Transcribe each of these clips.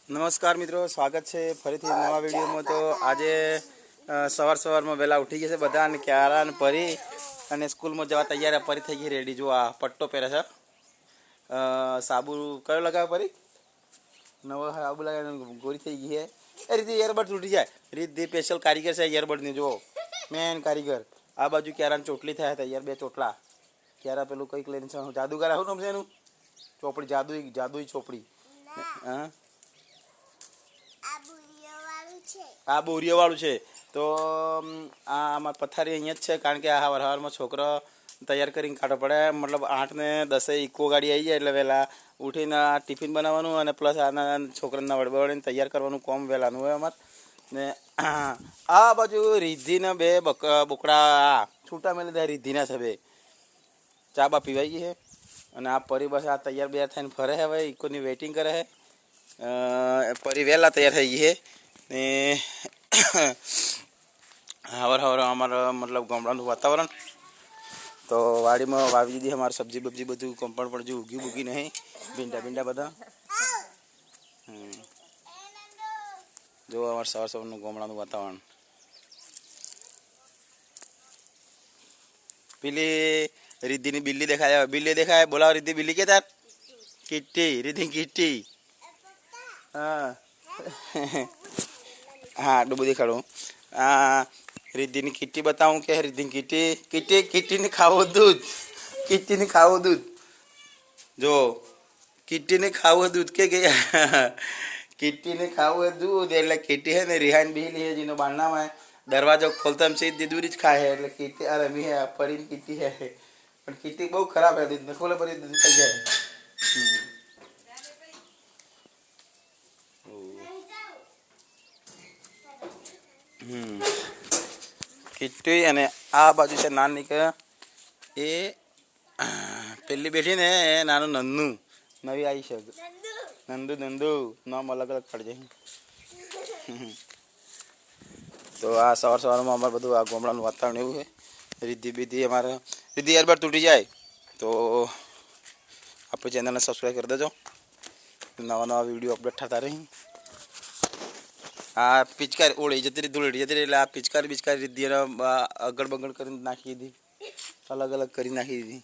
નમસ્કાર મિત્રો, સ્વાગત છે ફરીથી નવા વિડીયોમાં। તો આજે સવારમાં વહેલા ઉઠી ગયા છે બધા, અને ક્યારા અને પરી અને સ્કૂલમાં જવા તૈયાર પરી થઈ ગઈ રેડી। જો આ પટ્ટો પહેરે છે, સાબુ કયો લગાવે પરી? નવો સાબુ લગાવે, ગોરી થઈ ગઈ છે। એ રીતે ઇયરબડ તૂટી જાય, રીત સ્પેશિયલ કારીગર છે ઇયરબડની, જો મેન કારીગર। આ બાજુ ક્યારાને ચોટલી થયા હતા, બે ચોટલા ક્યારા પેલું કંઈક લઈને છે, જાદુગર આવું નામ છે એનું, ચોપડી જાદુઈ ચોપડી। હા, આ બોરિયો વાળું છે। તો આ અમાર પથારી અહીંયા જ છે, કારણ કે આ હવારમાં છોકરો તૈયાર કરીને કાઢવો પડે, મતલબ 8 ને 10 ઇકો ગાડી આવી જાય એટલે વહેલા ઉઠીને ટિફિન બનાવવાનું અને પ્લસ આના છોકરાના વળબળીને તૈયાર કરવાનું કોમ વહેલાનું હોય અમારે ને। આ બાજુ રીધિના બે બોકડા છૂટા મેં લીધા, રીધિના છે બે, ચા બા પીવાઈ ગઈ છે અને આ પરી બસ આ તૈયાર બે થઈને ફરે છે, હવે ઇકોની વેઇટિંગ કરે છે। પરી વહેલા તૈયાર થઈ ગઈ છે ને હવાર અમારા મતલબ ગામડાનું વાતાવરણ। તો વાડીમાં વાવી દીધી અમારે સબ્જી બબ્જી બધું, કંપણ પણ જો ઉગી બુગી નહીં, ભીંડા બધા। જો અમારે સવારનું ગામડાનું વાતાવરણ। પેલી રીધિની બિલ્લી દેખાય, બિલ્લી દેખાય, બોલાવો રીધિ, બિલ્લી કે તાર કિટ્ટી, રીધિ કિટ્ટી। હા હા, ડૂબું દેખાડું। આ રીધિની કિટ્ટી બતાવું કે રીધિની કિટ્ટીને ખાવું દૂધ, કિટ્ટીને ખાવું દૂધ, જો કિટ્ટીને ખાવું દૂધ કે કિટ્ટીને ખાવું દૂધ, એટલે કિટ્ટી હે ને રિહાન બિહલી હે જેનો બારણામાં દરવાજો ખોલતા સીધી દૂધ જ ખાય, એટલે કિટ્ટી આ રમી હે, પરીની કિટ્ટી હે, પણ કિટ્ટી બહુ ખરાબ હે, દૂધ ખોલે પરી દૂધ ખાઈ જાય। કિટ્ટી અને આ બાજુ છે નાની કે એ પેલી બેઠી ને નાનું નંદુ, નવી આવી છે નંદુ, નામ અલગ કાઢજે। તો આ સવારમાં અમારે બધું આ ગામડાનું વાતાવરણ એવું છે। રીધિ બીધી અમારે, રીધિ ઇયરબડ તૂટી જાય તો આપણી ચેનલને સબસ્ક્રાઈબ કરી દેજો, નવા વિડીયો અપડેટ થતા રહી। આ પિચકારી ઓળી જતી રહી, ધૂળેટી જતી રહી, એટલે આ પિચકારી રીધી અગળ બગડ કરીને નાખી દીધી, અલગ કરી નાખી દીધી।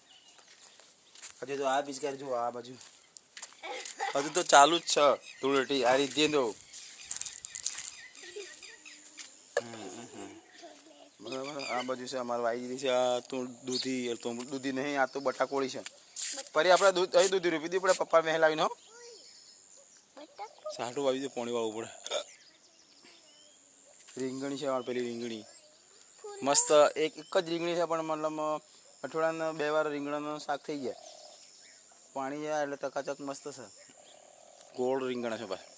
હજુ તો આ પિચકારી જો આ બાજુ હજુ તો ચાલુ જ છે ધૂળેટી, આ રીધી તો બરાબર। આ બાજુ છે અમારે વાઈ દીધી છે, આ તું દૂધી નહીં, આ તો બટાકોળી છે। પરી આપણે દૂધ અહીં દૂધી રૂપી દી પડે, પપ્પા મેં લાવીને હો સાઠું વાવી દે, પોણી વાવવું પડે। રીંગણી છે અમારે, પેલી રીંગણી મસ્ત, એક જ રીંગણી છે, પણ મતલબ અઠવાડિયાના 2 વાર રીંગણાનું શાક થઈ જાય, પાણી જાય એટલે ચકાચક મસ્ત છે, ગોળ રીંગણા છે ભાઈ।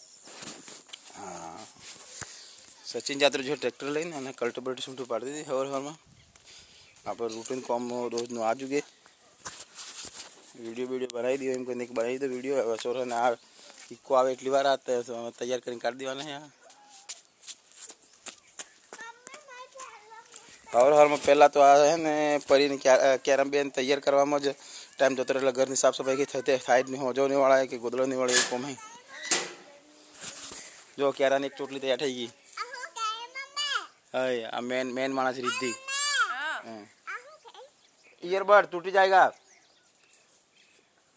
હા, સચિન જાત્રા જો ટ્રેક્ટર લઈને અને કલ્ટિવેટર સૂંઠું પાડી દીધી હવારમાં। આપણે રૂટીન કોમ રોજનું આ જુગે વિડીયો બનાવી દઈએ, એમ કરીને બનાવી દો વિડીયો। ચોરોને આ ઇકો આવે એટલી વાર આ તૈયાર કરીને કાઢી દેવાના છે। હવારમાં પહેલાં તો આ છે ને પરીને કેરમ બેન તૈયાર કરવામાં જ ટાઈમ જતો, એટલે ઘરની સાફ સફાઈ થાય જ નહીં, હોજો નહીં વાળાય કે ગોદડો નહીં વાળે, એ કોમ હે। જો કેરાની એક ચોટલી તૈયાર થઈ ગઈ। हाय आ मेन मानस रिद्धि ईयरबड टूट जाएगा,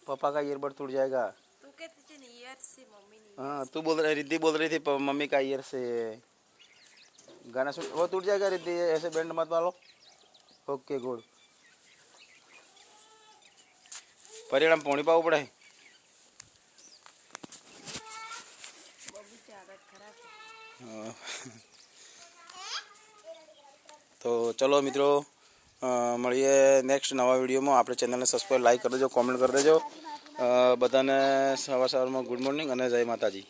पापा का ईयरबड टूट जाएगा। तू कहती थी ईयर से मम्मी ने, हाँ तू बोल रही, रिद्धि बोल रही थी मम्मी का ईयर से गाना सुन, वो टूट जाएगा रिद्धि, ऐसे बैंड मत मारो। Okay good. परिणाम पोणी पाव पड़े तो चलो मित्रों મળીએ નેક્સ્ટ નવા વિડીયોમાં। આપણે ચેનલને સબસ્ક્રાઈબ, લાઈક કરી દેજો, કોમેન્ટ કરી દેજો। બધાને સવારમાં ગુડ મોર્નિંગ અને જય માતાજી।